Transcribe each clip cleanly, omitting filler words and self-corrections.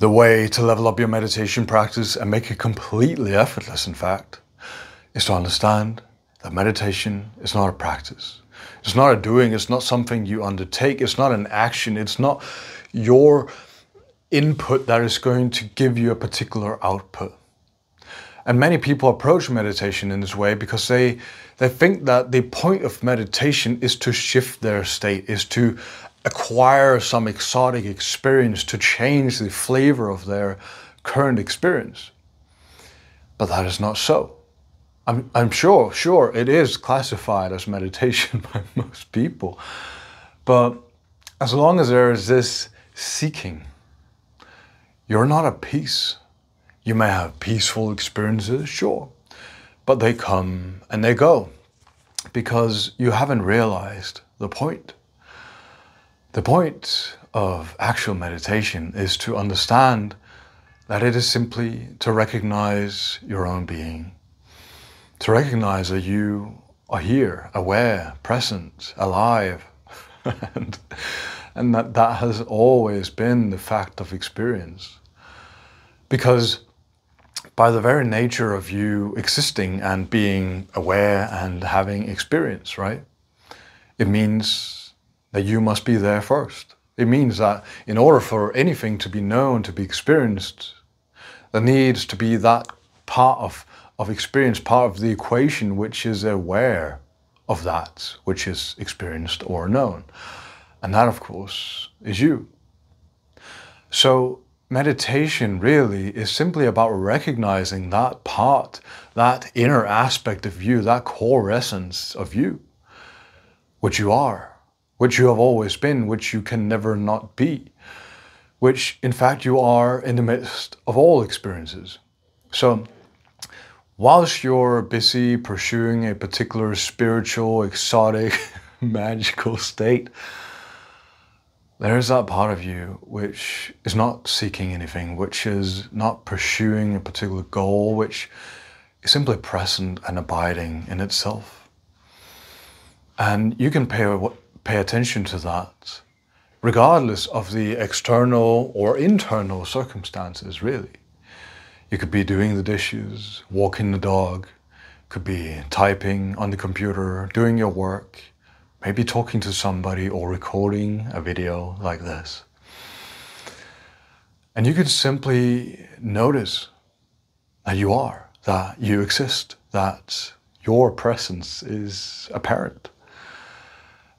The way to level up your meditation practice and make it completely effortless, in fact, is to understand that meditation is not a practice. It's not a doing, it's not something you undertake, it's not an action, it's not your input that is going to give you a particular output. And many people approach meditation in this way because they think that the point of meditation is to shift their state, is to acquire some exotic experience, to change the flavor of their current experience. But that is not so. I'm sure it is classified as meditation by most people. But as long as there is this seeking, you're not at peace. You may have peaceful experiences, sure, but they come and they go because you haven't realized the point. The point of actual meditation is to understand that it is simply to recognize your own being, to recognize that you are here, aware, present, alive, and that has always been the fact of experience. Because by the very nature of you existing and being aware and having experience, right? It means that you must be there first. It means that in order for anything to be known, to be experienced, there needs to be that part of experience, part of the equation which is aware of that which is experienced or known. And that, of course, is you. So meditation really is simply about recognizing that part, that inner aspect of you, that core essence of you, which you are, which you have always been, which you can never not be, which in fact you are in the midst of all experiences. So whilst you're busy pursuing a particular spiritual, exotic, magical state, there is that part of you which is not seeking anything, which is not pursuing a particular goal, which is simply present and abiding in itself. And you can pay attention to that, regardless of the external or internal circumstances, really. You could be doing the dishes, walking the dog, could be typing on the computer, doing your work, maybe talking to somebody or recording a video like this. And you could simply notice that you are, that you exist, that your presence is apparent.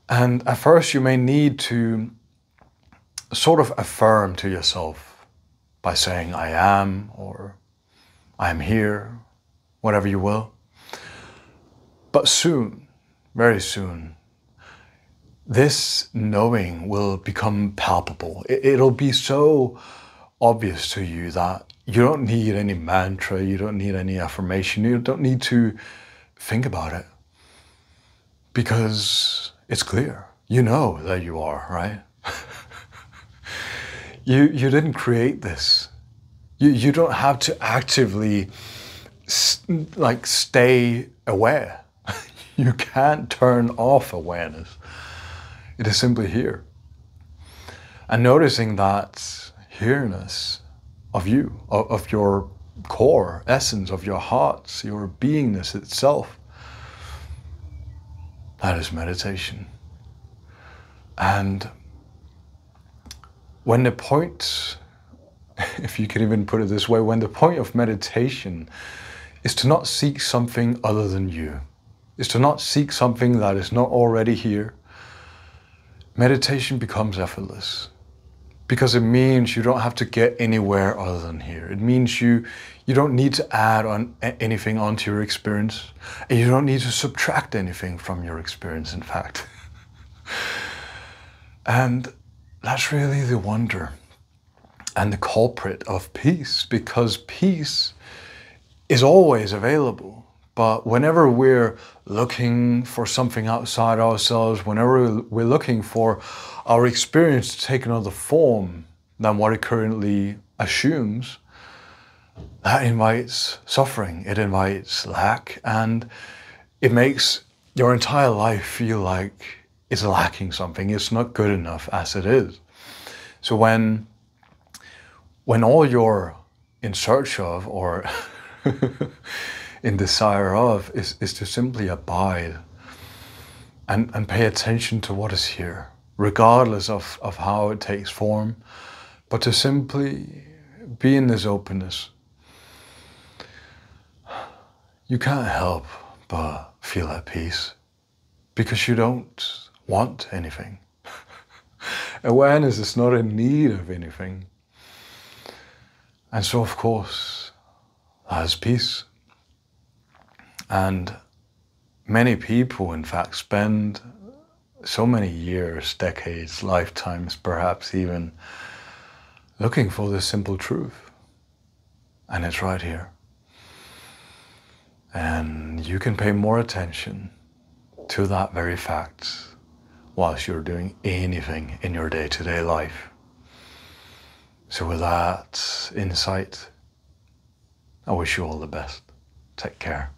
And at first you may need to sort of affirm to yourself by saying, I am, or I am here, whatever you will. But soon, very soon, this knowing will become palpable. It'll be so obvious to you that you don't need any mantra, you don't need any affirmation, you don't need to think about it. Because it's clear. You know that you are, right? You didn't create this. You don't have to actively stay aware. You can't turn off awareness. It is simply here. And noticing that here-ness of you, of your core essence, of your heart, your beingness itself, that is meditation. And when the point, if you can even put it this way, when the point of meditation is to not seek something other than you, is to not seek something that is not already here, meditation becomes effortless. Because it means you don't have to get anywhere other than here. It means you don't need to add on anything onto your experience, and you don't need to subtract anything from your experience, in fact. And that's really the wonder and the culprit of peace, because peace is always available. But whenever we're looking for something outside ourselves, whenever we're looking for our experience to take another form than what it currently assumes, that invites suffering, it invites lack, and it makes your entire life feel like it's lacking something. It's not good enough as it is. So when when all you're in search of or in desire of is to simply abide and pay attention to what is here, regardless of how it takes form, but to simply be in this openness, you can't help but feel at peace because you don't want anything. Awareness is not in need of anything. And so, of course, that is peace. And many people, in fact, spend so many years, decades, lifetimes, perhaps even, looking for this simple truth. And it's right here. And you can pay more attention to that very fact whilst you're doing anything in your day-to-day life. So with that insight, I wish you all the best. Take care.